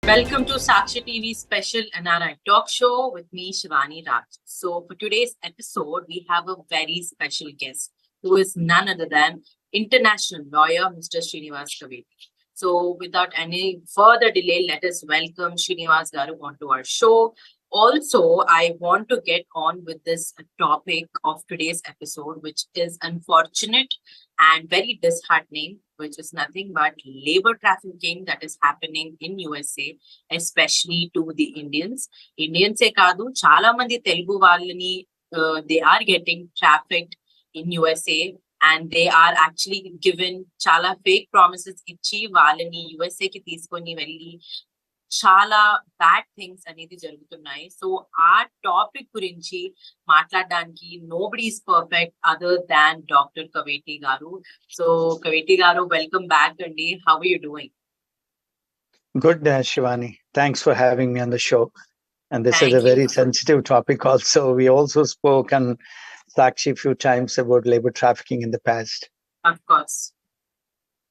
Welcome to Sakshi TV special NRI talk show with me, Shivani Raj. So, for today's episode, we have a very special guest who is none other than international lawyer, Mr. Srinivas Kaveti. So, without any further delay, let us welcome Srinivas Garu onto our show. Also, I want to get on with this topic of today's episode, which is unfortunate and very disheartening, which is nothing but labor trafficking that is happening in USA, especially to the Indians. Indians e kaadu, chala mandi Telugu vallani, they are getting trafficked in USA, and they are actually given chala fake promises ichi vallani USA ki తీసుకొని వెళ్ళి చాలా bad things అనేది జరుగుతున్నాయి. So ఆ topic గురించి మాట్లాడడానికి nobody is perfect other than doctor Kaveti garu. So Kaveti garu, welcome back అండి. How are you doing? Good, Shivani. Thanks for having me on the show. And this Thank is a very you. sensitive topic also. We also spoke on Sakshi a few times about labor trafficking in the past. Of course.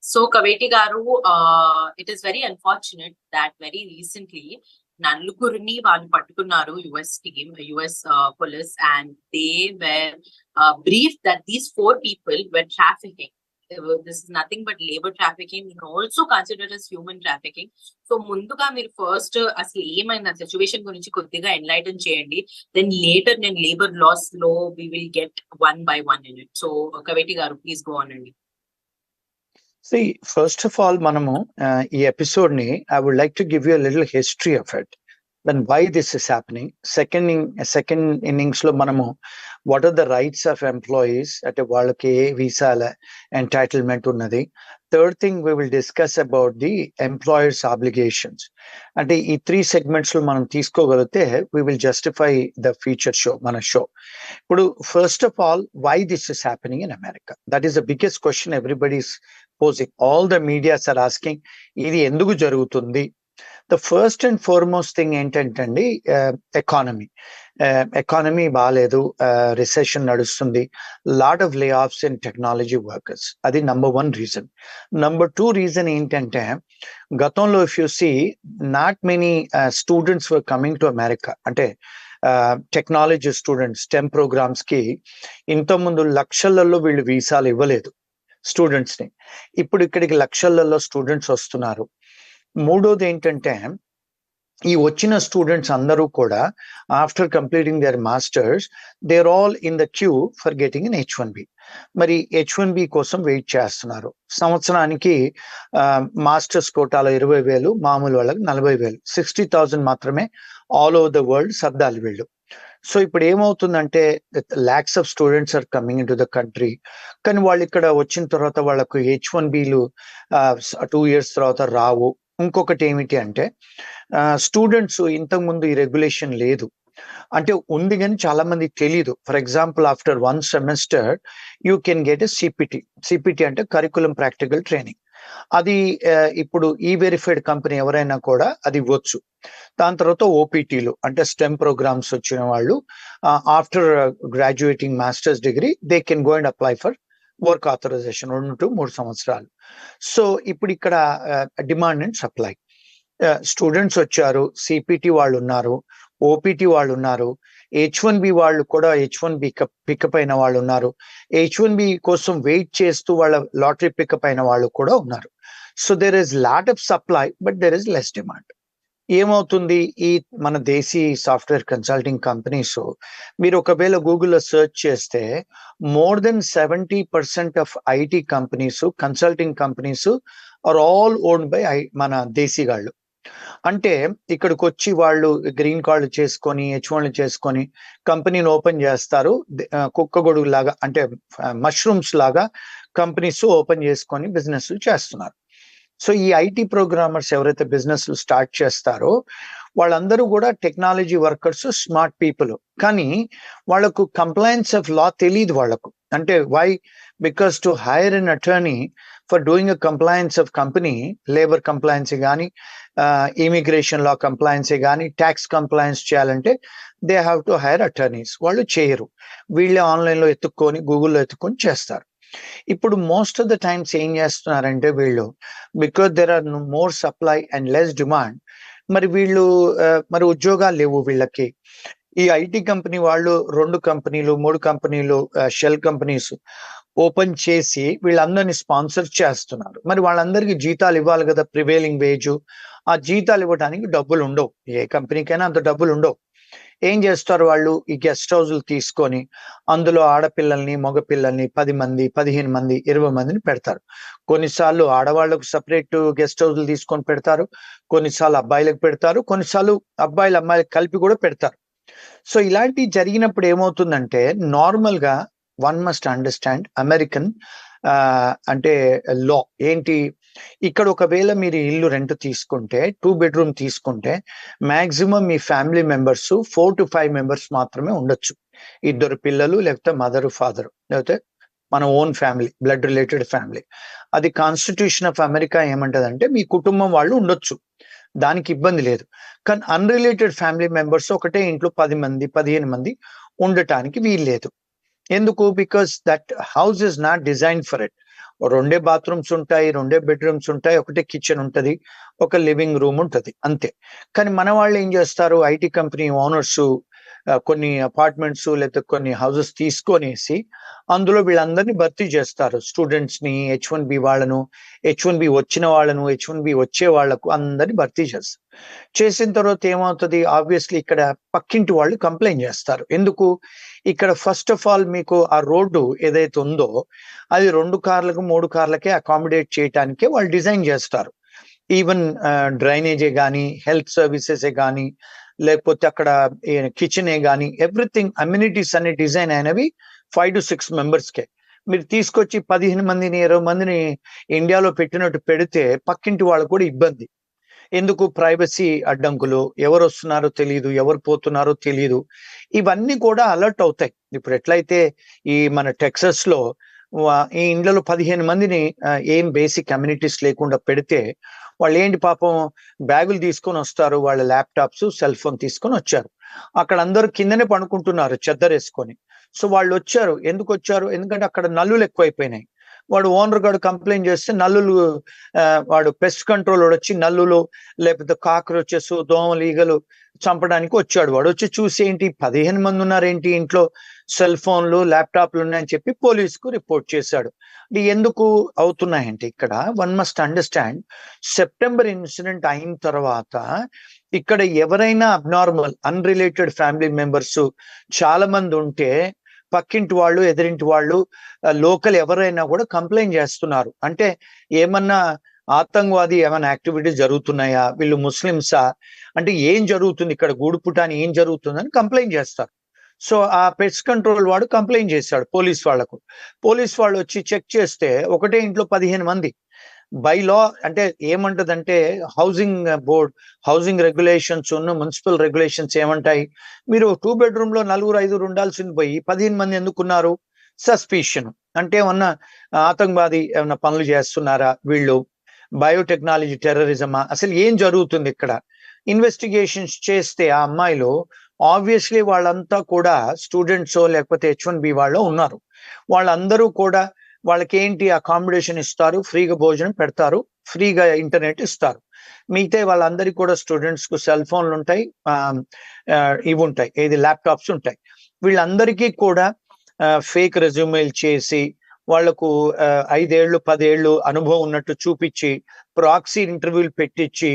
So Kaveti garu, it is very unfortunate that very recently నలుగురిని వాళ్ళు పట్టుకున్నారు US team, US police, and they were briefed that these 4 people were trafficking. This is nothing but labor trafficking, and also considered as human trafficking. So ముందుగా మీరు first అసలు ఏమైనా situation గురించి కొద్దిగా enlighten చేయండి. దెన్ లేటర్ నేను labour laws లో we will get one by one in it. So Kaveti garu, please go on అండి. See, first of all, Manamu, ఈ episode ni, I would like to give you a little history of it. Then why this is happening. Second innings lo Manamu, what are the rights of employees at a వాళ్ళకి visa entitlement ఉన్నది. Third thing, we will discuss about the employers' obligations. అంటే ఈ 3 segments లో మనం తీసుకోగలిగితే we will justify the future show, మన show. ఇప్పుడు first of all, why this is happening in America? That is the biggest question everybody is posing. All the medias are asking, ఇది ఎందుకు జరుగుతుంది? The first and foremost thing ఏంటంటే economy బాగాలేదు, recession నడుస్తుంది, lot of layoffs in technology workers. అది number 1 reason. Number 2 reason ఏంటంటే గతంలో if you see not many students were coming to America. అంటే టెక్నాలజీ స్టూడెంట్స్ STEM ప్రోగ్రామ్స్ కి ఇంతకుముందు లక్షలలో వీళ్ళు వీసాలు ఇవ్వలేదు స్టూడెంట్స్ ని. ఇప్పుడు ఇక్కడికి లక్షలలో స్టూడెంట్స్ వస్తున్నారు. మూడోది ఏంటంటే ఈ వచ్చిన స్టూడెంట్స్ అందరూ కూడా after completing their masters they are all in the queue for getting in H1B. మరి H1B కోసం వెయిట్ చేస్తున్నారు. సంవత్సరానికి మాస్టర్స్ కోటాలో 20,000, మామూలు వాళ్ళకి 40,000, 60,000 మాత్రమే ఆల్ ఓవర్ ద వరల్డ్ సర్దాలి వీళ్ళు. సో ఇప్పుడు ఏమవుతుందంటే lakhs of students are coming in to the country. కానీ వాళ్ళు ఇక్కడ వచ్చిన తర్వాత వాళ్ళకు H1Bలు 2 years తర్వాత రావు. ఇంకొకటి ఏమిటి అంటే స్టూడెంట్స్ ఇంతకుముందు ఈ రెగ్యులేషన్ లేదు, అంటే ఉంది కానీ చాలా మందికి తెలియదు. For example after 1 semester you can get a CPT అంటే కరికులం ప్రాక్టికల్ ట్రైనింగ్. అది ఇప్పుడు ఈ వెరిఫైడ్ కంపెనీ ఎవరైనా కూడా అది ఇవ్వచ్చు. దాని తర్వాత ఓపీటీలు అంటే STEM ప్రోగ్రామ్స్ వచ్చిన వాళ్ళు after graduating masters degree they can go and apply for work authorisation 2 to 3 సంవత్సరాలు. సో ఇప్పుడు ఇక్కడ డిమాండ్ అండ్ సప్లై. స్టూడెంట్స్ వచ్చారు, సిపిటి వాళ్ళు ఉన్నారు, ఓపీటీ వాళ్ళు ఉన్నారు, H1B వాళ్ళు కూడా H1B పికప్ అయిన వాళ్ళు ఉన్నారు, H1B కోసం వెయిట్ చేస్తూ వాళ్ళ లాటరీ పికప్ అయిన వాళ్ళు కూడా ఉన్నారు. So there is lot of supply but there is less demand. ఏమవుతుంది, ఈ మన దేశీ సాఫ్ట్వేర్ కన్సల్టింగ్ కంపెనీస్ మీరు ఒకవేళ గూగుల్లో సెర్చ్ చేస్తే more than 70% of IT companies, consulting companies are all owned by మన దేశీ వాళ్ళు. అంటే ఇక్కడికి వచ్చి వాళ్ళు గ్రీన్ కార్డు చేసుకొని H1 చేసుకొని కంపెనీని ఓపెన్ చేస్తారు. కుక్క గొడుగు లాగా అంటే మష్రూమ్స్ లాగా కంపెనీస్ ఓపెన్ చేసుకొని బిజినెస్ చేస్తున్నారు. సో ఈ ఐటీ ప్రోగ్రామర్స్ ఎవరైతే బిజినెస్ స్టార్ట్ చేస్తారో వాళ్ళందరూ కూడా టెక్నాలజీ వర్కర్స్, స్మార్ట్ పీపుల్. కానీ వాళ్ళకు కంప్లైన్స్ ఆఫ్ లా తెలియదు వాళ్ళకు. అంటే why? Because to hire an attorney for doing a compliance of company, labour compliance కానీ, ఇమిగ్రేషన్ లా కంప్లైన్స్ కానీ, ట్యాక్స్ కంప్లైన్స్ చేయాలంటే they have to hire attorneys. వాళ్ళు చేయరు, వీళ్ళే ఆన్లైన్లో ఎత్తుక్కొని గూగుల్లో ఎత్తుక్కొని చేస్తారు. ఇప్పుడు మోస్ట్ ఆఫ్ ద టైమ్స్ ఏం చేస్తున్నారంటే వీళ్ళు, because there are more supply and less demand, మరి వీళ్ళు మరి ఉద్యోగాలు లేవు వీళ్ళకి. ఈ ఐటీ కంపెనీ వాళ్ళు 2 కంపెనీలు 3 కంపెనీలు షెల్ కంపెనీస్ ఓపెన్ చేసి వీళ్ళందరినీ స్పాన్సర్ చేస్తున్నారు. మరి వాళ్ళందరికీ జీతాలు ఇవ్వాలి కదా, ప్రివేలింగ్ వేజ్. ఆ జీతాలు ఇవ్వడానికి డబ్బులు ఉండవు, ఏ కంపెనీకైనా అంత డబ్బులు ఉండవు. ఏం చేస్తారు వాళ్ళు, ఈ గెస్ట్ హౌస్లు తీసుకొని అందులో ఆడపిల్లల్ని మగపిల్లల్ని 10 మంది 15 మంది 20 మందిని పెడతారు. కొన్నిసార్లు ఆడవాళ్లకు సపరేట్ గెస్ట్ హౌస్లు తీసుకొని పెడతారు, కొన్నిసార్లు అబ్బాయిలకు పెడతారు, కొన్నిసార్లు అబ్బాయిలు అమ్మాయిలకు కలిపి కూడా పెడతారు. సో ఇలాంటి జరిగినప్పుడు ఏమవుతుందంటే, నార్మల్ గా వన్ మస్ట్ అండర్స్టాండ్ అమెరికన్ అంటే లా ఏంటి, ఇక్కడ ఒకవేళ మీరు ఇల్లు రెంట్ తీసుకుంటే 2 బెడ్రూమ్ తీసుకుంటే maximum me family members 4 to 5 members మాత్రమే ఉండొచ్చు. 2 పిల్లలు, లేకపోతే మదర్ ఫాదర్, లేకపోతే మన own family, blood related family. అది కాన్స్టిట్యూషన్ ఆఫ్ అమెరికా ఏమంటదంటే మీ కుటుంబం వాళ్ళు ఉండొచ్చు, దానికి ఇబ్బంది లేదు. కానీ అన్రిలేటెడ్ ఫ్యామిలీ మెంబర్స్ ఒకటే ఇంట్లో 10 మంది 15 మంది ఉండటానికి వీల్లేదు. ఎందుకు, because that house is not design for it. 2 bathrooms ఉంటాయి, 2 బెడ్రూమ్స్ ఉంటాయి, ఒకటే కిచెన్ ఉంటది, ఒక లివింగ్ రూమ్ ఉంటది, అంతే. కానీ మన వాళ్ళు ఏం చేస్తారు, ఐటీ కంపెనీ ఓనర్స్ కొన్ని అపార్ట్మెంట్స్ లేకపోతే కొన్ని హౌసెస్ తీసుకొనేసి అందులో వీళ్ళందరినీ భర్తీ చేస్తారు. స్టూడెంట్స్ ని, H1B వాళ్ళను, H1B వచ్చిన వాళ్ళను, H1B వచ్చే వాళ్లకు అందరినీ భర్తీ చేస్తారు. చేసిన తర్వాత ఏమవుతుంది, ఆబ్వియస్లీ ఇక్కడ పక్కింటి వాళ్ళు కంప్లైంట్ చేస్తారు. ఎందుకు, ఇక్కడ ఫస్ట్ ఆఫ్ ఆల్ మీకు ఆ రోడ్డు ఏదైతే ఉందో అది 2 కార్లకు 3 కార్లకే అకామిడేట్ చేయటానికే వాళ్ళు డిజైన్ చేస్తారు. ఈవెన్ డ్రైనేజే కానీ, హెల్త్ సర్వీసెస్ కానీ, లేకపోతే అక్కడ కిచెనే కానీ, ఎవ్రీథింగ్ అమ్యూనిటీస్ అనే డిజైన్ అయినవి 5 to 6 మెంబర్స్కే. మీరు తీసుకొచ్చి 15 మందిని 20 మందిని ఇండియాలో పెట్టినట్టు పెడితే పక్కింటి వాళ్ళకు కూడా ఇబ్బంది. ఎందుకు, ప్రైవసీ అడ్డంకులు, ఎవరు వస్తున్నారో తెలియదు, ఎవరు పోతున్నారో తెలియదు, ఇవన్నీ కూడా అలర్ట్ అవుతాయి. ఇప్పుడు ఎట్లయితే ఈ మన టెక్సస్ లో ఈ ఇండ్లలో 15 మందిని ఏం బేసిక్ కమ్యూనిటీస్ లేకుండా పెడితే వాళ్ళు ఏంటి పాపం బ్యాగులు తీసుకొని వస్తారు, వాళ్ళ ల్యాప్టాప్స్ సెల్ ఫోన్ తీసుకొని వచ్చారు, అక్కడ అందరూ కిందనే పడుకుంటున్నారు చెద్దరేసుకొని. సో వాళ్ళు వచ్చారు, ఎందుకు వచ్చారు, ఎందుకంటే అక్కడ నల్లులు ఎక్కువైపోయినాయి. వాడు ఓనర్ గారు కంప్లైంట్ చేస్తే నల్లులు, వాడు పెస్ట్ కంట్రోల్ వచ్చి నల్లులు లేకపోతే కాక్రోచెస్, దోమలు, ఈగలు చంపడానికి వచ్చాడు. వాడు వచ్చి చూసి ఏంటి 15 మంది ఉన్నారేంటి ఇంట్లో, సెల్ ఫోన్లు ల్యాప్టాప్లు ఉన్నాయని చెప్పి పోలీసుకు రిపోర్ట్ చేశాడు. ఎందుకు అవుతున్నాయంటే ఇక్కడ one must understand, September incident అయిన తర్వాత ఇక్కడ ఎవరైనా అబ్నార్మల్ అన్రిలేటెడ్ ఫ్యామిలీ మెంబర్స్ చాలా మంది ఉంటే పక్కింటి వాళ్ళు, ఎదురింటి వాళ్ళు, లోకల్ ఎవరైనా కూడా కంప్లైంట్ చేస్తున్నారు. అంటే ఏమన్నా ఆతంకవాది ఏమైనా యాక్టివిటీస్ జరుగుతున్నాయా, వీళ్ళు ముస్లిమ్సా, అంటే ఏం జరుగుతుంది ఇక్కడ, గూడుపుటాని ఏం జరుగుతుందని కంప్లైంట్ చేస్తారు. సో ఆ పెస్ట్ కంట్రోల్ వాడు కంప్లైంట్ చేశాడు పోలీస్ వాళ్లకు. పోలీస్ వాళ్ళు వచ్చి చెక్ చేస్తే ఒకటే ఇంట్లో 15 మంది. బై లా అంటే ఏమంటదంటే, హౌసింగ్ బోర్డ్, హౌసింగ్ రెగ్యులేషన్స్ ఉన్న మున్సిపల్ రెగ్యులేషన్స్ ఏమంటాయి, మీరు 2 బెడ్రూమ్ లో 4-5 ఉండాల్సింది పోయి 15 మంది ఎందుకున్నారు, సస్పిషన్. అంటే ఏమన్నా ఆతంకవాది ఏమన్నా పనులు చేస్తున్నారా వీళ్ళు, బయోటెక్నాలజీ టెర్రరిజమా, అసలు ఏం జరుగుతుంది ఇక్కడ. ఇన్వెస్టిగేషన్స్ చేస్తే ఆ అమ్మాయిలు ఆబ్వియస్లీ వాళ్ళంతా కూడా స్టూడెంట్స్ లేకపోతే H1B వాళ్ళు ఉన్నారు. వాళ్ళందరూ కూడా వాళ్ళకి ఏంటి అకామిడేషన్ ఇస్తారు, ఫ్రీగా భోజనం పెడతారు, ఫ్రీగా ఇంటర్నెట్ ఇస్తారు. మిగతా వాళ్ళందరికీ కూడా స్టూడెంట్స్ కు సెల్ ఫోన్లు ఉంటాయి, ఇవి ఉంటాయి, ఏది ల్యాప్టాప్స్ ఉంటాయి. వీళ్ళందరికీ కూడా ఫేక్ రెజ్యూమేలు చేసి వాళ్లకు 5 ఏళ్ళు 10 ఏళ్ళు అనుభవం ఉన్నట్టు చూపించి ప్రాక్సీ ఇంటర్వ్యూలు పెట్టించి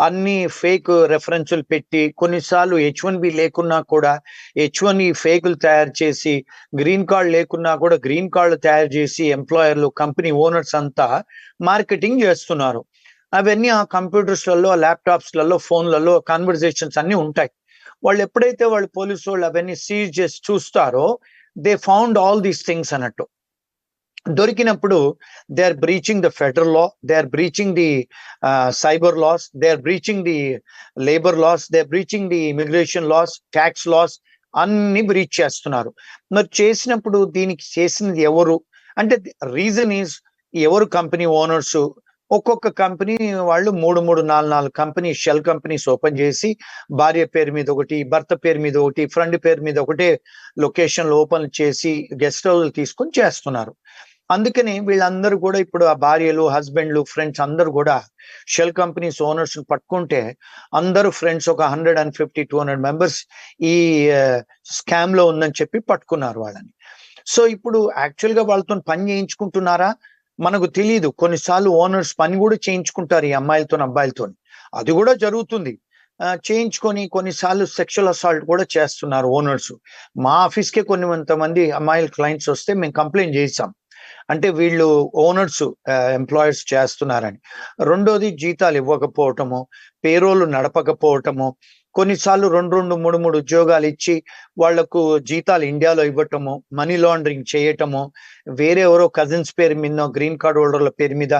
అన్ని ఫేక్ రెఫరెన్సులు పెట్టి, కొన్నిసార్లు H1B లేకున్నా కూడా H1E ఫేకులు తయారు చేసి, గ్రీన్ కార్డ్ లేకున్నా కూడా గ్రీన్ కార్డులు తయారు చేసి ఎంప్లాయర్లు, కంపెనీ ఓనర్స్ అంతా మార్కెటింగ్ చేస్తున్నారు. అవన్నీ ఆ కంప్యూటర్స్లలో, ల్యాప్టాప్స్లలో, ఫోన్లలో కన్వర్జేషన్స్ అన్ని ఉంటాయి. వాళ్ళు ఎప్పుడైతే వాళ్ళు పోలీసు వాళ్ళు అవన్నీ సీజ్ చేసి చూస్తారో they found all these things అన్నట్టు. దొరికినప్పుడు they are breaching the federal law, they are breaching the cyber laws, they are breaching the labour laws, they are breaching the immigration laws, tax laws, అన్ని breach చేస్తున్నారు. మరి చేసినప్పుడు దీనికి చేసినది ఎవరు అంటే, రీజన్ ఈజ్ ఎవరు, కంపెనీ ఓనర్స్. ఒక్కొక్క కంపెనీ వాళ్ళు 3-4 కంపెనీ షెల్ కంపెనీస్ ఓపెన్ చేసి భార్య పేరు మీద ఒకటి, భర్త పేరు మీద ఒకటి, ఫ్రెండ్ పేరు మీద ఒకటే లొకేషన్లు ఓపెన్ చేసి గెస్ట్ హౌస్లు తీసుకొని చేస్తున్నారు. అందుకని వీళ్ళందరూ కూడా ఇప్పుడు ఆ భార్యలు, హస్బెండ్లు, ఫ్రెండ్స్ అందరూ కూడా షెల్ కంపెనీస్ ఓనర్స్ పట్టుకుంటే అందరూ ఫ్రెండ్స్ ఒక 150-200 మెంబర్స్ ఈ స్కామ్ లో ఉందని చెప్పి పట్టుకున్నారు వాళ్ళని. సో ఇప్పుడు యాక్చువల్ గా వాళ్ళతో పని చేయించుకుంటున్నారా మనకు తెలియదు. కొన్నిసార్లు ఓనర్స్ పని కూడా చేయించుకుంటారు ఈ అమ్మాయిలతో, అబ్బాయిలతో. అది కూడా జరుగుతుంది. చేయించుకొని కొన్నిసార్లు సెక్షువల్ అసాల్ట్ కూడా చేస్తున్నారు ఓనర్స్. మా ఆఫీస్కే కొంతమంది అమ్మాయిల క్లయింట్స్ వస్తే మేము కంప్లైంట్ చేసాం. అంటే వీళ్ళు ఓనర్స్ ఎంప్లాయర్స్ చేస్తున్నారని. రెండోది జీతాలు ఇవ్వకపోవటము, పేరోలు నడపకపోవటము, కొన్నిసార్లు 2-3 ఉద్యోగాలు ఇచ్చి వాళ్లకు జీతాలు ఇండియాలో ఇవ్వటము, మనీ లాండరింగ్ చేయటము, వేరే ఎవరో కజిన్స్ పేరు మీద, గ్రీన్ కార్డ్ హోల్డర్ల పేరు మీద,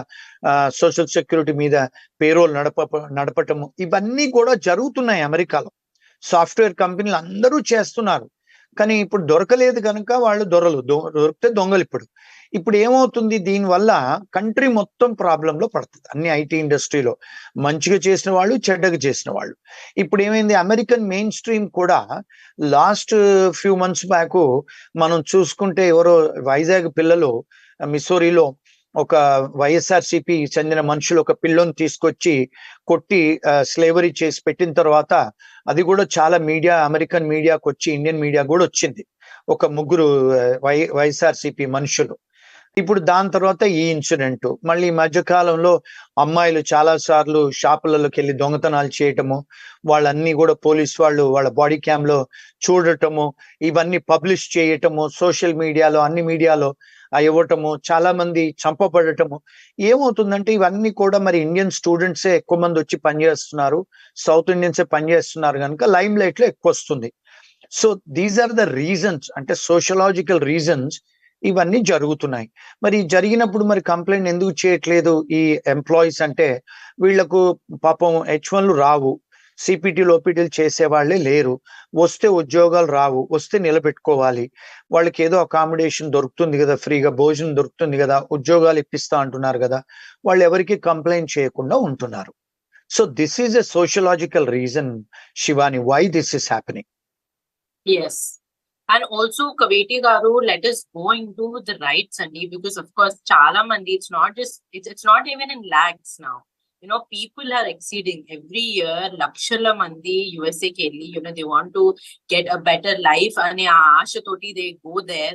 సోషల్ సెక్యూరిటీ మీద పేరోల్ నడపటము, ఇవన్నీ కూడా జరుగుతున్నాయి అమెరికాలో. సాఫ్ట్వేర్ కంపెనీలు అందరూ చేస్తున్నారు. కానీ ఇప్పుడు దొరకలేదు కనుక వాళ్ళు దొరికితే దొంగలు. ఇప్పుడు ఏమవుతుంది, దీనివల్ల కంట్రీ మొత్తం ప్రాబ్లంలో పడుతుంది. అన్ని ఐటీ ఇండస్ట్రీలో మంచిగా చేసిన వాళ్ళు, చెడ్డగా చేసిన వాళ్ళు. ఇప్పుడు ఏమైంది, అమెరికన్ మెయిన్ స్ట్రీమ్ కూడా లాస్ట్ ఫ్యూ మంత్స్ బ్యాక్ మనం చూసుకుంటే ఎవరో వైజాగ్ పిల్లలు మిసోరీలో ఒక వైఎస్ఆర్సిపి చెందిన మనుషులు ఒక పిల్లని తీసుకొచ్చి కొట్టి స్లేవరీ చేసి పెట్టిన తర్వాత అది కూడా చాలా మీడియా, అమెరికన్ మీడియాకి వచ్చి, ఇండియన్ మీడియా కూడా వచ్చింది. ఒక 3 వైఎస్ఆర్సిపి మనుషులు. ఇప్పుడు దాని తర్వాత ఈ ఇన్సిడెంట్. మళ్ళీ ఈ మధ్య కాలంలో అమ్మాయిలు చాలా సార్లు షాపులలోకి వెళ్ళి దొంగతనాలు చేయటము, వాళ్ళన్నీ కూడా పోలీస్ వాళ్ళు వాళ్ళ బాడీ క్యామ్ లో చూడటము, ఇవన్నీ పబ్లిష్ చేయటము, సోషల్ మీడియాలో, అన్ని మీడియాలో ఇవ్వటము, చాలా మంది చంపబడటము. ఏమవుతుందంటే ఇవన్నీ కూడా మరి ఇండియన్ స్టూడెంట్సే ఎక్కువ మంది వచ్చి పనిచేస్తున్నారు, సౌత్ ఇండియన్సే పనిచేస్తున్నారు కనుక లైమ్ లైట్ లో ఎక్కువ వస్తుంది. So these are the reasons, అంటే సోషలాజికల్ రీజన్స్ ఇవన్నీ జరుగుతున్నాయి. మరి జరిగినప్పుడు మరి కంప్లైంట్ ఎందుకు చేయట్లేదు ఈ ఎంప్లాయీస్ అంటే, వీళ్లకు పాపం H1లు రావు, సిపిటీలు ఓపీటీలు చేసే వాళ్ళే లేరు, వస్తే ఉద్యోగాలు రావు, వస్తే నిలబెట్టుకోవాలి, వాళ్ళకి ఏదో అకామిడేషన్ దొరుకుతుంది కదా, ఫ్రీగా భోజనం దొరుకుతుంది కదా, ఉద్యోగాలు ఇప్పిస్తా అంటున్నారు కదా, వాళ్ళు ఎవరికి కంప్లైంట్ చేయకుండా ఉంటున్నారు. So this is a sociological reason, Shivani, why this is happening. Yes. And also, Kaveti Garu, let us go into the rights, Andy, because of course, Chala Mandi, it's not even in lakhs now. You know, people are exceeding every year. Lakshala Mandi, USA Kelly, you know, they want to get a better life. And Asha Toti, they go there.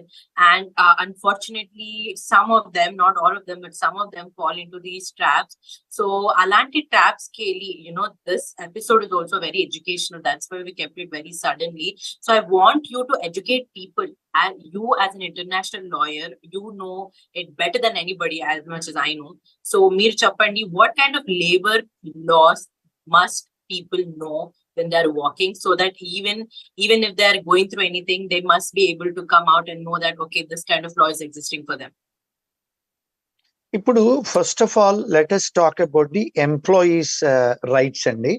And unfortunately, some of them, not all of them, but some of them fall into these traps. So, Alanti traps, Kelly, you know, this episode is also very educational. That's why we kept it very suddenly. So, I want you to educate people. And you, as an international lawyer, you know it better than anybody, as much as I know. So, Mir Chappandi, what kind of labor laws must people know when they're working, so that even if they're going through anything, they must be able to come out and know that, okay, this kind of law is existing for them? ఇప్పుడు first of all let us talk about the employees rights అండి.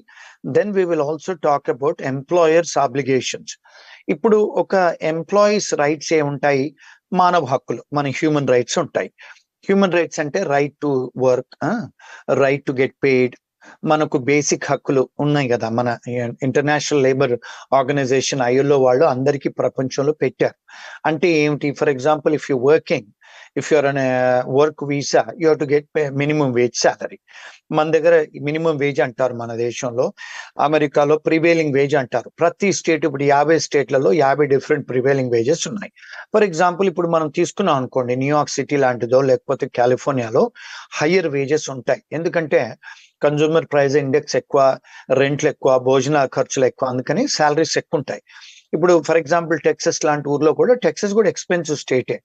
Then we will also talk about employers obligations. ఇప్పుడు ఒక employees rights ఏముంటాయి, మానవ హక్కులు, మన human rights ఉంటాయి. Human rights అంటే right to work, right to get paid, మనకు బేసిక్ హక్కులు ఉన్నాయి కదా. మన ఇంటర్నేషనల్ లేబర్ ఆర్గనైజేషన్ ILO వాళ్ళు అందరికీ ప్రపంచంలో పెట్టారు. అంటే ఏమిటి, for example if you working, if you're on a work visa, you have to get minimum wage salary. మన దగ్గర మినిమం వేజ్ అంటారు మన దేశంలో, అమెరికాలో ప్రివేలింగ్ వేజ్ అంటారు. ప్రతి స్టేట్, ఇప్పుడు 50 స్టేట్లలో 50 డిఫరెంట్ ప్రివేలింగ్ వేజెస్ ఉన్నాయి. ఫర్ ఎగ్జాంపుల్ ఇప్పుడు మనం తీసుకున్నాం అనుకోండి, న్యూయార్క్ సిటీ లాంటిదో లేకపోతే కాలిఫోర్నియాలో హయ్యర్ వేజెస్ ఉంటాయి. ఎందుకంటే కన్జ్యూమర్ ప్రైస్ ఇండెక్స్ ఎక్కువ, రెంట్లు ఎక్కువ, భోజన ఖర్చులు ఎక్కువ, అందుకని శాలరీస్ ఎక్కువ ఉంటాయి. ఇప్పుడు ఫర్ ఎగ్జాంపుల్ టెక్సస్ లాంటి ఊర్లో కూడా, టెక్సస్ కూడా ఎక్స్పెన్సివ్ స్టేటే,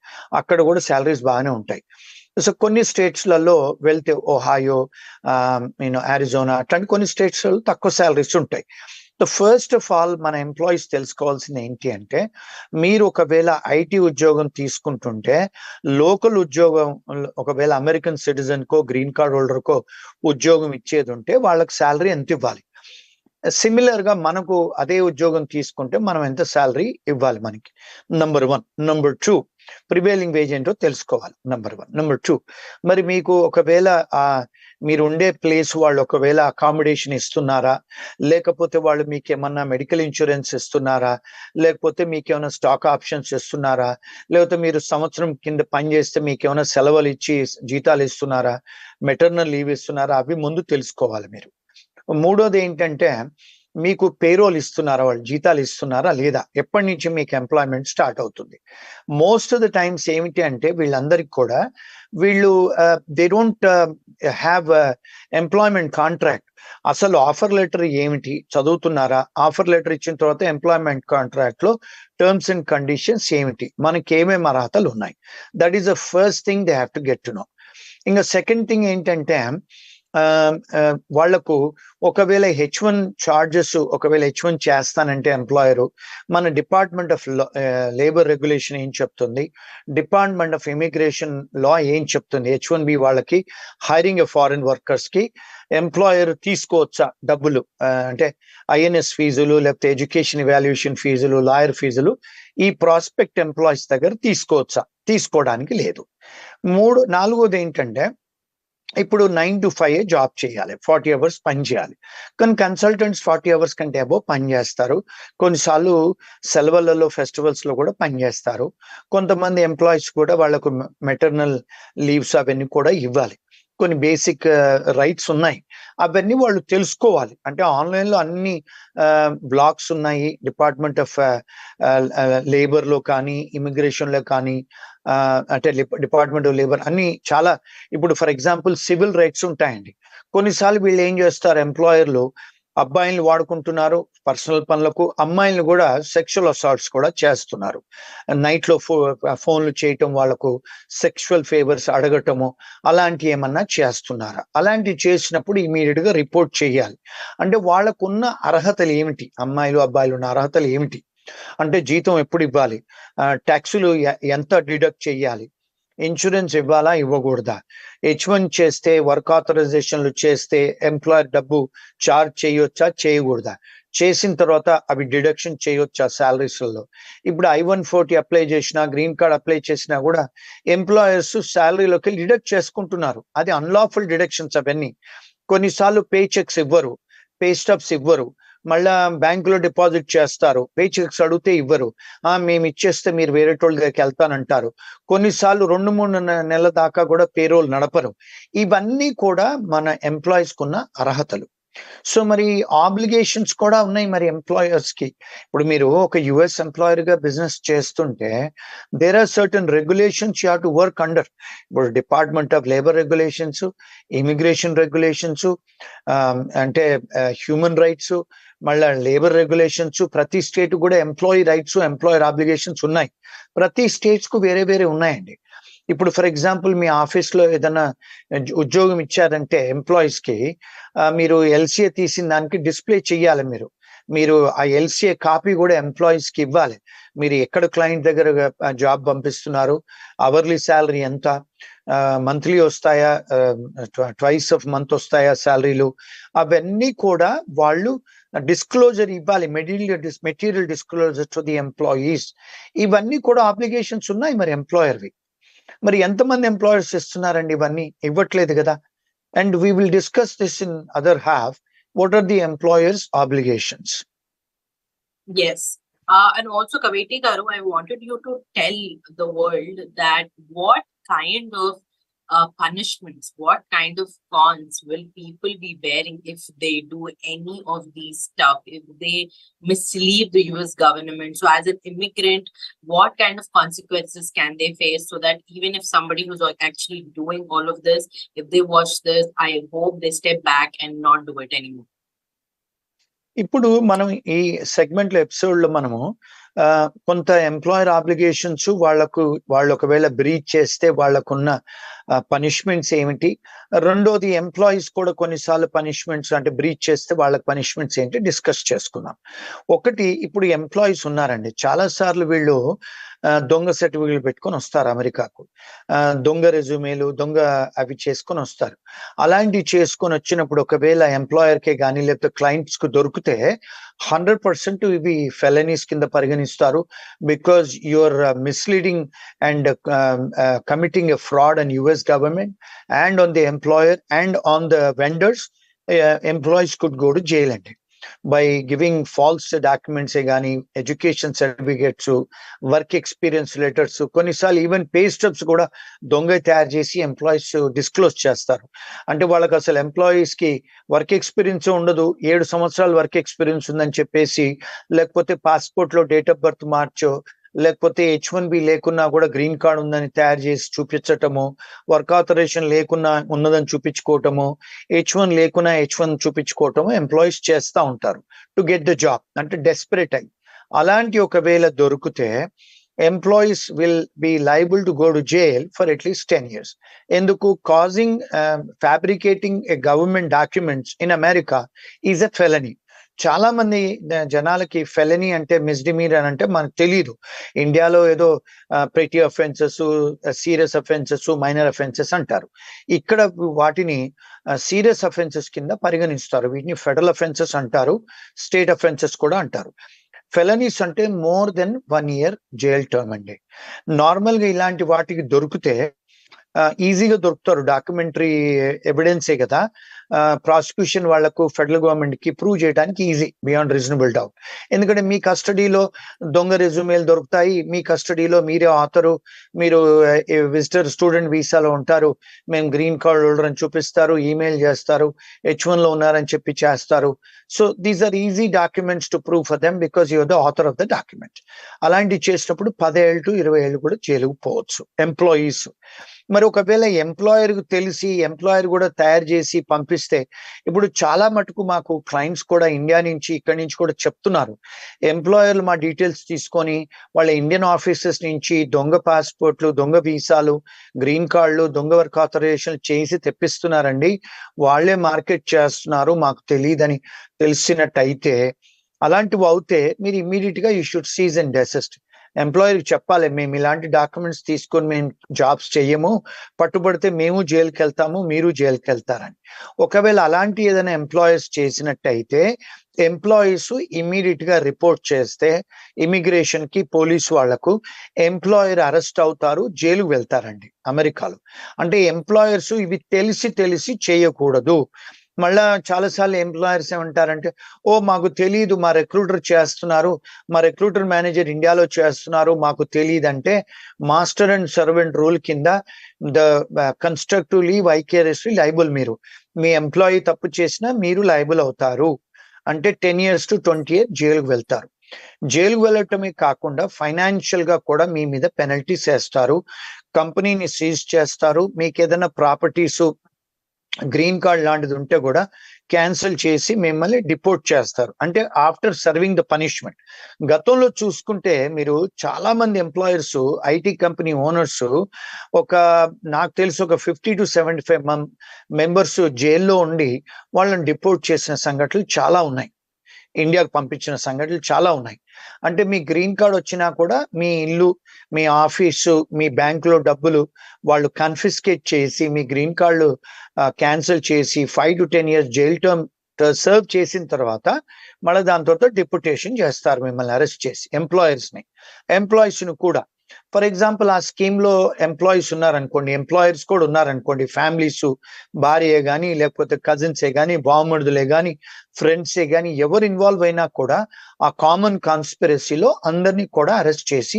అక్కడ కూడా శాలరీస్ బాగానే ఉంటాయి. సో కొన్ని స్టేట్స్లలో వెళ్తే ఓహాయో, అరిజోనా, అట్లాంటి కొన్ని స్టేట్స్లలో తక్కువ శాలరీస్ ఉంటాయి. సో ఫస్ట్ ఆఫ్ ఆల్ మన ఎంప్లాయీస్ తెలుసుకోవాల్సింది ఏంటి అంటే, మీరు ఒకవేళ ఐటీ ఉద్యోగం తీసుకుంటుంటే, లోకల్ ఉద్యోగం ఒకవేళ అమెరికన్ సిటిజన్ కో గ్రీన్ కార్డ్ హోల్డర్ కో ఉద్యోగం ఇచ్చేది ఉంటే వాళ్ళకి శాలరీ ఎంత ఇవ్వాలి. సిమిలర్ గా మనకు అదే ఉద్యోగం తీసుకుంటే మనం ఎంత శాలరీ ఇవ్వాలి మనకి, నంబర్ 1. నంబర్ 2, ప్రివేలింగ్ వేజ్ ఏంటో తెలుసుకోవాలి, నెంబర్ 1. నెంబర్ 2, మరి మీకు ఒకవేళ మీరు ఉండే ప్లేస్ వాళ్ళు ఒకవేళ అకామిడేషన్ ఇస్తున్నారా, లేకపోతే వాళ్ళు మీకు ఏమన్నా మెడికల్ ఇన్సూరెన్స్ ఇస్తున్నారా, లేకపోతే మీకు ఏమైనా స్టాక్ ఆప్షన్స్ ఇస్తున్నారా, లేకపోతే మీరు సంవత్సరం కింద పని చేస్తే మీకు ఏమైనా సెలవులు ఇచ్చి జీతాలు ఇస్తున్నారా, మెటర్నల్ లీవ్ ఇస్తున్నారా, అవి ముందు తెలుసుకోవాలి మీరు. మూడోది ఏంటంటే మీకు పేరోల్ ఇస్తున్నారా, వాళ్ళు జీతాలు ఇస్తున్నారా లేదా, ఎప్పటి నుంచి మీకు ఎంప్లాయ్మెంట్ స్టార్ట్ అవుతుంది. మోస్ట్ ఆఫ్ ద టైమ్స్ ఏమిటి అంటే వీళ్ళందరికీ కూడా వీళ్ళు they don't have employment contract. అసలు ఆఫర్ లెటర్ ఏమిటి, చదువుతున్నారా, ఆఫర్ లెటర్ ఇచ్చిన తర్వాత ఎంప్లాయ్మెంట్ కాంట్రాక్ట్ లో టర్మ్స్ అండ్ కండిషన్స్ ఏమిటి, మనకి ఏమేమి అర్హతలు ఉన్నాయి, that is the first thing they have to get to know. ఇంకా సెకండ్ థింగ్ ఏంటంటే వాళ్లకు ఒకవేళ H1 చార్జెస్ ఒకవేళ H1 చేస్తానంటే ఎంప్లాయరు, మన డిపార్ట్మెంట్ ఆఫ్ లేబర్ రెగ్యులేషన్ ఏం చెప్తుంది, డిపార్ట్మెంట్ ఆఫ్ ఇమిగ్రేషన్ లా ఏం చెప్తుంది, H1B వాళ్ళకి హైరింగ్ ఫారిన్ వర్కర్స్ కి ఎంప్లాయర్ తీసుకోవచ్చా డబ్బులు, అంటే INS ఫీజులు లేకపోతే ఎడ్యుకేషన్ ఇవాల్యుయేషన్ ఫీజులు, లాయర్ ఫీజులు ఈ ప్రాస్పెక్ట్ ఎంప్లాయీస్ దగ్గర తీసుకోవచ్చా, తీసుకోవడానికి లేదు. నాలుగోది ఏంటంటే ఇప్పుడు 9 to 5 జాబ్ చేయాలి, 40 hours పని చేయాలి. కానీ కన్సల్టెంట్స్ 40 hours కంటే అబో పని చేస్తారు, కొన్నిసార్లు సెలవులలో ఫెస్టివల్స్ లో కూడా పని చేస్తారు. కొంతమంది ఎంప్లాయీస్ కూడా వాళ్ళకు మెటర్నల్ లీవ్స్ అవన్నీ కూడా ఇవ్వాలి, కొన్ని బేసిక్ రైట్స్ ఉన్నాయి, అవన్నీ వాళ్ళు తెలుసుకోవాలి. అంటే ఆన్లైన్ లో అన్ని బ్లాగ్స్ ఉన్నాయి, డిపార్ట్మెంట్ ఆఫ్ లేబర్ లో కానీ ఇమిగ్రేషన్ లో కానీ, అంటే డిపార్ట్మెంట్ ఆఫ్ లేబర్ అన్ని చాలా. ఇప్పుడు ఫర్ ఎగ్జాంపుల్ సివిల్ రైట్స్ ఉంటాయండి. కొన్నిసార్లు వీళ్ళు ఏం చేస్తారు, ఎంప్లాయర్లు అబ్బాయిల్ని వాడుకుంటున్నారు పర్సనల్ పనులకు, అమ్మాయిల్ని కూడా సెక్షువల్ అసాల్ట్స్ కూడా చేస్తున్నారు. నైట్ లో ఫోన్లు చేయటం, వాళ్ళకు సెక్షువల్ ఫేవర్స్ అడగటము, అలాంటి ఏమన్నా చేస్తున్నారా, అలాంటివి చేసినప్పుడు ఇమీడియట్ గా రిపోర్ట్ చేయాలి. అంటే వాళ్ళకున్న అర్హతలు ఏమిటి, అమ్మాయిలు అబ్బాయిలు ఉన్న అర్హతలు ఏమిటి, అంటే జీతం ఎప్పుడు ఇవ్వాలి, ట్యాక్సులు ఎంత డిడక్ట్ చేయాలి, ఇన్సూరెన్స్ ఇవ్వాలా ఇవ్వకూడదా, H1 చేస్తే వర్క్ ఆథరైజేషన్లు చేస్తే ఎంప్లాయర్ డబ్బు చార్జ్ చేయొచ్చా చేయకూడదా, చేసిన తర్వాత అవి డిడక్షన్ చేయొచ్చా శాలరీస్లలో. ఇప్పుడు I-140 అప్లై చేసినా, గ్రీన్ కార్డ్ అప్లై చేసినా కూడా ఎంప్లాయర్స్ శాలరీలోకి డిడక్ట్ చేసుకుంటున్నారు. అది అన్లాఫుల్ డిడక్షన్స్ అవన్నీ. కొన్నిసార్లు పే చెక్స్ ఇవ్వరు, పే స్టబ్స్ ఇవ్వరు, మళ్ళా బ్యాంకులో డిపాజిట్ చేస్తారు, పే చెక్స్ అడిగితే ఇవ్వరు, మేము ఇచ్చేస్తే మీరు వేరే వాళ్ళ దగ్గరికి వెళ్తానంటారు. కొన్నిసార్లు 2-3 నెలల దాకా కూడా పేరోల్ నడపరు. ఇవన్నీ కూడా మన ఎంప్లాయీస్ కున్న అర్హతలు. సో మరి ఆబ్లిగేషన్స్ కూడా ఉన్నాయి మరి ఎంప్లాయర్స్ కి. ఇప్పుడు మీరు ఒక US ఎంప్లాయర్ గా బిజినెస్ చేస్తుంటే there are certain regulations you have to work under. ఇప్పుడు department of labour regulations, immigration regulations, అంటే హ్యూమన్ రైట్స్, మళ్ళా లేబర్ రెగ్యులేషన్స్, ప్రతి స్టేట్ కూడా ఎంప్లాయీ రైట్స్ ఎంప్లాయర్ ఆబ్లిగేషన్స్ ఉన్నాయి. ప్రతి స్టేట్స్ కు వేరే వేరే ఉన్నాయండి. ఇప్పుడు ఫర్ ఎగ్జాంపుల్ మీ ఆఫీస్ లో ఏదైనా ఉద్యోగం ఇచ్చారంటే ఎంప్లాయీస్ కి మీరు LCA తీసిన దానికి డిస్ప్లే చెయ్యాలి. మీరు ఆ LCA కాపీ కూడా ఎంప్లాయీస్ కి ఇవ్వాలి. మీరు ఎక్కడ క్లయింట్ దగ్గర జాబ్ పంపిస్తున్నారు, అవర్లీ శాలరీ ఎంత, మంత్లీ వస్తాయా, ట్వైస్ ఆఫ్ మంత్ వస్తాయా శాలరీలు, అవన్నీ కూడా వాళ్ళు డిస్క్లోజర్ ఇవ్వాలి, material disclosure to the employees. ఇవన్నీ కూడా ఆబ్లిగేషన్స్ ఉన్నాయి మరి ఎంప్లాయర్వి. మరి ఎంతమంది ఎంప్లాయర్స్ ఇస్తున్నారండి, ఇవన్నీ ఇవ్వట్లేదు కదా. And we will discuss this in other half. What are the employers' obligations? Yes. And also, Kaveti Garu, I wanted you to tell the world that what kind of punishments, what kind of cons will people be bearing if they do any of these stuff, if they mislead the US government? So as an immigrant, what kind of consequences can they face, so that even if somebody who's actually doing all of this, if they watch this, I hope they step back and not do it anymore. ఇప్పుడు మనం ఈ segment లో episode లో మనము కొంత employer obligations వాళ్ళు ఒకవేళ breach చేస్తే వాళ్ళకున్న పనిష్మెంట్స్ ఏమిటి, రెండోది ఎంప్లాయీస్ కూడా కొన్నిసార్లు పనిష్మెంట్స్ అంటే బ్రీచ్ చేస్తే వాళ్ళకి పనిష్మెంట్స్ ఏంటి డిస్కస్ చేసుకుందాం. ఒకటి, ఇప్పుడు ఎంప్లాయీస్ ఉన్నారండి, చాలా సార్లు వీళ్ళు దొంగ సర్టిఫికేట్లు పెట్టుకొని వస్తారు అమెరికాకు, దొంగ రెజ్యూమేలు దొంగ అవి చేసుకొని వస్తారు. అలాంటివి చేసుకొని వచ్చినప్పుడు ఒకవేళ ఎంప్లాయర్ కే కానీ లేకపోతే క్లయింట్స్ కు దొరికితే 100% ఇవి ఫెలనీస్ కింద పరిగణిస్తారు. పరిగణిస్తారు, because your misleading and committing a fraud on US government and on the employer and on the vendors. Employees could go to jail అండి by giving false documents కానీ education certificates, work experience letters, కొన్నిసార్లు even pay stubs కూడా దొంగ తయారు చేసి employees disclose చేస్తారు. అంటే వాళ్ళకి అసలు ఎంప్లాయీస్ కి వర్క్ ఎక్స్పీరియన్స్ ఉండదు, 7 సంవత్సరాల వర్క్ ఎక్స్పీరియన్స్ ఉందని చెప్పేసి, లేకపోతే పాస్పోర్ట్ లో డేట్ ఆఫ్ బర్త్ మార్చో, లేకపోతే H1B లేకున్నా కూడా గ్రీన్ కార్డ్ ఉందని తయారు చేసి చూపించటము, వర్క్ ఆథరైజేషన్ లేకున్నా ఉన్నదని చూపించుకోవటము, H1 లేకున్నా H1 చూపించుకోవటము ఎంప్లాయీస్ చేస్తూ ఉంటారు టు గెట్ ద జాబ్. అంటే డెస్పరేట్ అయ్యి. అలాంటి ఒకవేళ దొరికితే employees will be liable to go to jail for at least 10 years. ఎందుకు? Causing fabricating a government documents in America is a felony. చాలా మంది జనాలకి ఫెలనీ అంటే మిస్డిమీనియర్ అంటే మనకు తెలియదు. ఇండియాలో ఏదో pretty offences, serious offences, minor offences అంటారు. ఇక్కడ వాటిని సీరియస్ అఫెన్సెస్ కింద పరిగణిస్తారు. వీటిని ఫెడరల్ అఫెన్సెస్ అంటారు, స్టేట్ అఫెన్సెస్ కూడా అంటారు. ఫెలనీస్ అంటే more than 1 year jail term అండి. నార్మల్ గా ఇలాంటి వాటికి దొరికితే ఈజీగా దొరుకుతారు, డాక్యుమెంటరీ ఎవిడెన్సే కదా. ప్రాసిక్యూషన్ వాళ్లకు ఫెడరల్ గవర్నమెంట్ కి ప్రూవ్ చేయడానికి ఈజీ, బియాండ్ రీజనబుల్ డౌట్. ఎందుకంటే మీ కస్టడీలో దొంగ రెజ్యూమేలు దొరుకుతాయి, మీ కస్టడీలో మీరే ఆథరు, మీరు విజిటర్ స్టూడెంట్ వీసాలో ఉంటారు, మేము గ్రీన్ కార్డ్ హోల్డర్ అని చూపిస్తారు, ఈమెయిల్ చేస్తారు, H1 లో ఉన్నారని చెప్పి చేస్తారు. So these are easy documents to prove for them because you're the author of the document. అలాంటివి చేసినప్పుడు 10 ఏళ్ళు to 20 ఏళ్ళు కూడా జైలుకు పోవచ్చు ఎంప్లాయీస్. మరి ఒకవేళ ఎంప్లాయర్ కు తెలిసి ఎంప్లాయర్ కూడా తయారు చేసి పంపిస్తే, ఇప్పుడు చాలా మటుకు మాకు క్లయింట్స్ కూడా ఇండియా నుంచి ఇక్కడి నుంచి కూడా చెప్తున్నారు, ఎంప్లాయర్లు మా డీటెయిల్స్ తీసుకొని వాళ్ళ ఇండియన్ ఆఫీసెస్ నుంచి దొంగ పాస్పోర్ట్లు, దొంగ వీసాలు, గ్రీన్ కార్డులు, దొంగ వర్క్ ఆథరైజేషన్ చేసి తెప్పిస్తున్నారండి, వాళ్ళే మార్కెట్ చేస్తున్నారు, మాకు తెలియదని తెలిసినట్టయితే, అలాంటివి అవుతే మీరు ఇమ్మీడియట్ గా యూ షుడ్ సీజ్ అండ్ డెసిస్ట్. ఎంప్లాయర్కి చెప్పాలి, మేము ఇలాంటి డాక్యుమెంట్స్ తీసుకొని మేము జాబ్స్ చెయ్యము, పట్టుబడితే మేము జైలుకి వెళ్తాము, మీరు జైలుకి వెళ్తారని. ఒకవేళ అలాంటి ఏదైనా ఎంప్లాయర్స్ చేసినట్టయితే ఎంప్లాయీస్ ఇమ్మీడియట్ గా రిపోర్ట్ చేస్తే ఇమిగ్రేషన్ కి, పోలీసు వాళ్లకు, ఎంప్లాయర్ అరెస్ట్ అవుతారు, జైలుకు వెళ్తారండి అమెరికాలో. అంటే ఎంప్లాయర్స్ ఇవి తెలిసి చేయకూడదు. మళ్ళా చాలాసార్లు ఎంప్లాయర్స్ ఏమంటారంటే, ఓ మాకు తెలియదు, మా రిక్రూటర్ చేస్తున్నారు, మా రిక్రూటర్ మేనేజర్ ఇండియాలో చేస్తున్నారు, మాకు తెలియదంటే మాస్టర్ అండ్ సర్వెంట్ రూల్ కింద ద కన్స్ట్రక్టివ్లీ వైకేరియస్లీ లైబుల్. మీరు మీ ఎంప్లాయీ తప్పు చేసినా మీరు లైబుల్ అవుతారు. అంటే 10 years to 20 years జైలుకు వెళ్తారు. జైలుకు వెళ్ళటమే కాకుండా ఫైనాన్షియల్ గా కూడా మీ మీద పెనల్టీస్ వేస్తారు, కంపెనీని సీజ్ చేస్తారు, మీకు ఏదైనా ప్రాపర్టీస్, గ్రీన్ కార్డ్ లాంటిది ఉంటే కూడా క్యాన్సిల్ చేసి మిమ్మల్ని డిపోర్ట్ చేస్తారు. అంటే ఆఫ్టర్ సర్వింగ్ ద పనిష్మెంట్. గతంలో చూసుకుంటే మీరు చాలా మంది ఎంప్లాయర్స్, ఐటీ కంపెనీ ఓనర్స్, నాకు తెలిసి ఒక 50 to 75 మెంబర్స్ జైల్లో ఉండి వాళ్ళని డిపోర్ట్ చేసిన సంఘటనలు చాలా ఉన్నాయి, ఇండియాకు పంపించిన సంఘటనలు చాలా ఉన్నాయి. అంటే మీ గ్రీన్ కార్డ్ వచ్చినా కూడా మీ ఇల్లు, మీ ఆఫీసు, మీ బ్యాంకులో డబ్బులు వాళ్ళు కన్ఫిస్కేట్ చేసి మీ గ్రీన్ కార్డు క్యాన్సిల్ చేసి 5 to 10 years jail term serve చేసిన తర్వాత మళ్ళీ దాని తర్వాత డిప్యుటేషన్ చేస్తారు, మిమ్మల్ని అరెస్ట్ చేసి. ఎంప్లాయీస్ ని కూడా, ఫర్ ఎగ్జాంపుల్ ఆ స్కీమ్ లో ఎంప్లాయీస్ ఉన్నారనుకోండి, ఎంప్లాయర్స్ కూడా ఉన్నారనుకోండి, ఫ్యామిలీస్, భార్యే కానీ, లేకపోతే కజిన్సే కానీ, బావమరుదులే కానీ, ఫ్రెండ్సే కానీ, ఎవరు ఇన్వాల్వ్ అయినా కూడా ఆ కామన్ కాన్స్పిరసీలో అందరినీ కూడా అరెస్ట్ చేసి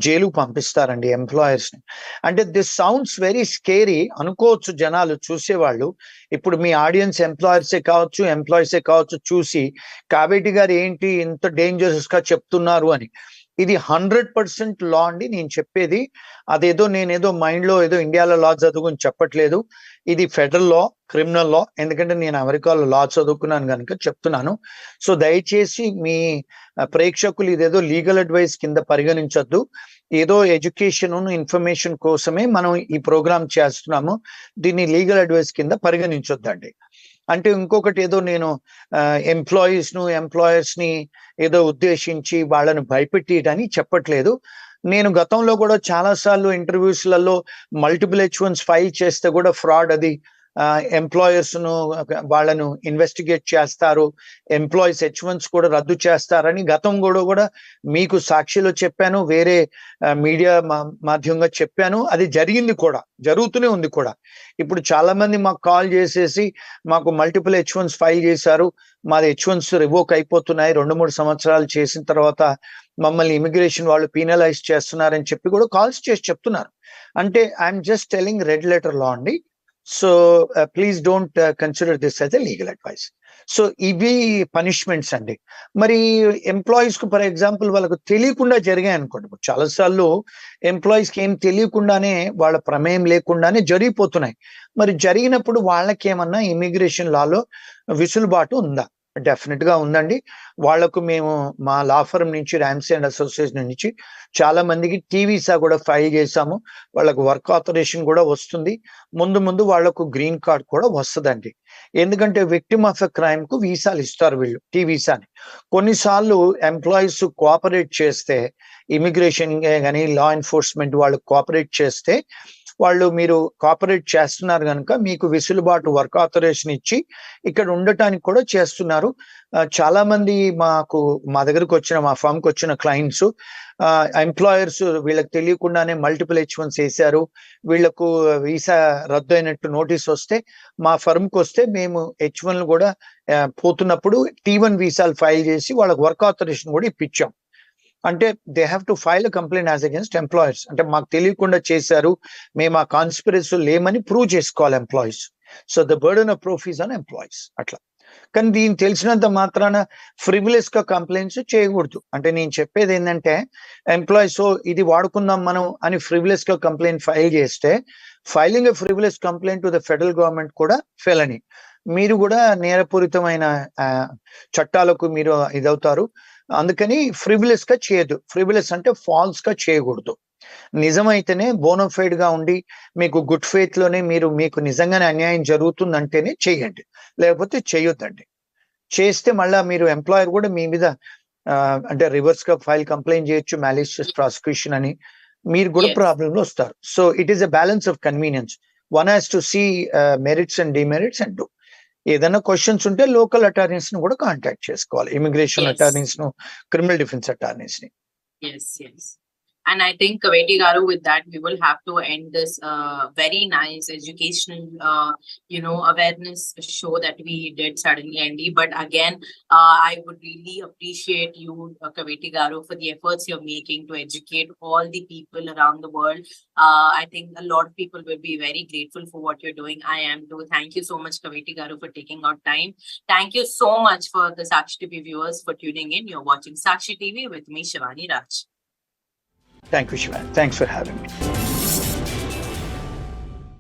జైలుకు పంపిస్తారండి ఎంప్లాయర్స్ ని. అంటే దిస్ సౌండ్స్ వెరీ స్కేరీ అనుకోవచ్చు జనాలు, చూసేవాళ్ళు. ఇప్పుడు మీ ఆడియన్స్ ఎంప్లాయర్సే కావచ్చు చూసి, కావేటి గారు ఏంటి ఇంత డేంజరస్ గా చెప్తున్నారు అని. ఇది 100% లా అండి నేను చెప్పేది. అదేదో నేనేదో మైండ్ లో ఏదో ఇండియాలో లా చదువుకుని చెప్పట్లేదు. ఇది ఫెడరల్ లా, క్రిమినల్ లా. ఎందుకంటే నేను అమెరికాలో లా చదువుకున్నాను కనుక చెప్తున్నాను. సో దయచేసి మీ ప్రేక్షకులు ఇదేదో లీగల్ అడ్వైస్ కింద పరిగణించొద్దు. ఏదో ఎడ్యుకేషన్, ఇన్ఫర్మేషన్ కోసమే మనం ఈ ప్రోగ్రామ్ చేస్తున్నాము. దీన్ని లీగల్ అడ్వైస్ కింద పరిగణించొద్దండి. అంటే ఇంకొకటి ఏదో నేను ఎంప్లాయర్స్ ని ఏదో ఉద్దేశించి వాళ్ళను భయపెట్టేయని చెప్పట్లేదు. నేను గతంలో కూడా చాలా సార్లు ఇంటర్వ్యూస్లలో మల్టిపుల్ H1s ఫైల్ చేస్తే కూడా ఫ్రాడ్ అది ఎంప్లాయర్స్ ను వాళ్ళను ఇన్వెస్టిగేట్ చేస్తారు, ఎంప్లాయీస్ H1s కూడా రద్దు చేస్తారని గతం కూడా మీకు సాక్షిలో చెప్పాను, వేరే మీడియా మాధ్యమంగా చెప్పాను. అది జరిగింది కూడా, జరుగుతూనే ఉంది కూడా. ఇప్పుడు చాలా మంది మాకు కాల్ చేసేసి మాకు మల్టిపుల్ H1s ఫైల్ చేశారు, మాది H1s రివోక్ అయిపోతున్నాయి, 2-3 సంవత్సరాలు చేసిన తర్వాత మమ్మల్ని ఇమిగ్రేషన్ వాళ్ళు పీనలైజ్ చేస్తున్నారని చెప్పి కూడా కాల్స్ చేసి చెప్తున్నారు. అంటే I'm just telling red letter law అండి. So please don't consider this as a legal advice. So ఇవి పనిష్మెంట్స్ అండి. మరి ఎంప్లాయీస్ కు ఫర్ ఎగ్జాంపుల్ వాళ్ళకు తెలియకుండా జరిగాయి అనుకోండి, చాలాసార్లు ఎంప్లాయీస్ కి ఏం తెలియకుండానే, వాళ్ళ ప్రమేయం లేకుండానే జరిగిపోతున్నాయి. మరి జరిగినప్పుడు వాళ్ళకి ఏమన్నా ఇమిగ్రేషన్ లాలో విసులుబాటు ఉందా? డెఫినెట్ గా ఉందండి. వాళ్లకు మేము మా లా ఫర్మ్ నుంచి, ర్యామ్సీ అండ్ అసోసియేషన్ నుంచి చాలా మందికి వీసా కూడా ఫైల్ చేశాము. వాళ్ళకు వర్క్ ఆథరైజేషన్ కూడా వస్తుంది. ముందు వాళ్లకు గ్రీన్ కార్డ్ కూడా వస్తుందండి. ఎందుకంటే విక్టిమ్ ఆఫ్ ఎ క్రైమ్ కు వీసాలు ఇస్తారు వీళ్ళు, వీసాని. కొన్నిసార్లు ఎంప్లాయీస్ కోఆపరేట్ చేస్తే, ఇమిగ్రేషన్ కానీ లా ఎన్ఫోర్స్మెంట్ వాళ్ళు కోఆపరేట్ చేస్తే, వాళ్ళు మీరు కోఆపరేట్ చేస్తున్నారు కనుక మీకు వెసులుబాటు వర్క్ ఆథరైజేషన్ ఇచ్చి ఇక్కడ ఉండటానికి కూడా చేస్తున్నారు. చాలా మంది మా దగ్గరకు వచ్చిన, మా ఫర్మ్ కి వచ్చిన క్లయింట్స్ ఎంప్లాయర్స్ వీళ్ళకి తెలియకుండానే మల్టిపుల్ H1s వేశారు, వీళ్లకు వీసా రద్దు అయినట్టు నోటీస్ వస్తే మా ఫర్మ్ కి వస్తే మేము H1 కూడా పోతున్నప్పుడు T1 వీసాలు ఫైల్ చేసి వాళ్ళకి వర్క్ ఆథరైజేషన్ కూడా ఇప్పించాం. అంటే they have to file a complaint as against employers. అంటే మాకు తెలియకుండా చేశారు, మేము ఆ కాన్స్పిరసీ లేమని ప్రూవ్ చేసుకోవాలి employees. So the burden of proof is on employees అట్లా. కానీ దీన్ని తెలిసినంత మాత్రాన ఫ్రివిలెస్ గా కంప్లైంట్స్ చేయకూడదు. అంటే నేను చెప్పేది ఏంటంటే, ఎంప్లాయీస్ ఇది వాడుకుందాం మనం అని ఫ్రివిలెస్ గా కంప్లైంట్ ఫైల్ చేస్తే, filing a frivolous complaint to the federal government కూడా ఫెలని. మీరు కూడా నేరపూరితమైన చట్టాలకు మీరు ఇదవుతారు. అందుకని ఫ్రివిలెస్ గా చేయొద్దు. ఫ్రివిలెస్ అంటే ఫాల్స్ గా చేయకూడదు. నిజమైతేనే, బోనోఫైడ్ గా ఉండి మీకు గుడ్ ఫెయిత్ లోనే మీకు నిజంగానే అన్యాయం జరుగుతుందంటేనే చెయ్యండి, లేకపోతే చేయొద్దండి. చేస్తే మళ్ళా మీరు ఎంప్లాయర్ కూడా మీ మీద అంటే రివర్స్ గా ఫైల్ కంప్లైంట్ చేయొచ్చు, మాలిషియస్ ప్రాసిక్యూషన్ అని, మీరు కూడా ప్రాబ్లమ్ లో వస్తారు. So it is a balance of convenience. One has to see merits and demerits and do. ఏదైనా క్వశ్చన్స్ ఉంటే లోకల్ అటార్నీస్ ను కూడా కాంటాక్ట్ చేసుకోవాలి, ఇమిగ్రేషన్ అటార్నీస్ ను, క్రిమినల్ డిఫెన్స్ అటార్నీస్ ని. Yes. And I think Kaveti Garu, with that, we will have to end this very nice educational, awareness show that we did suddenly, Andy. But again, I would really appreciate you, Kaveti Garu, for the efforts you're making to educate all the people around the world. I think a lot of people will be very grateful for what you're doing. I am too. Thank you so much, Kaveti Garu, for taking out time. Thank you so much for the Sakshi TV viewers for tuning in. You're watching Sakshi TV with me, Shivani Raj. Thank you, Shiva. Thanks for having me.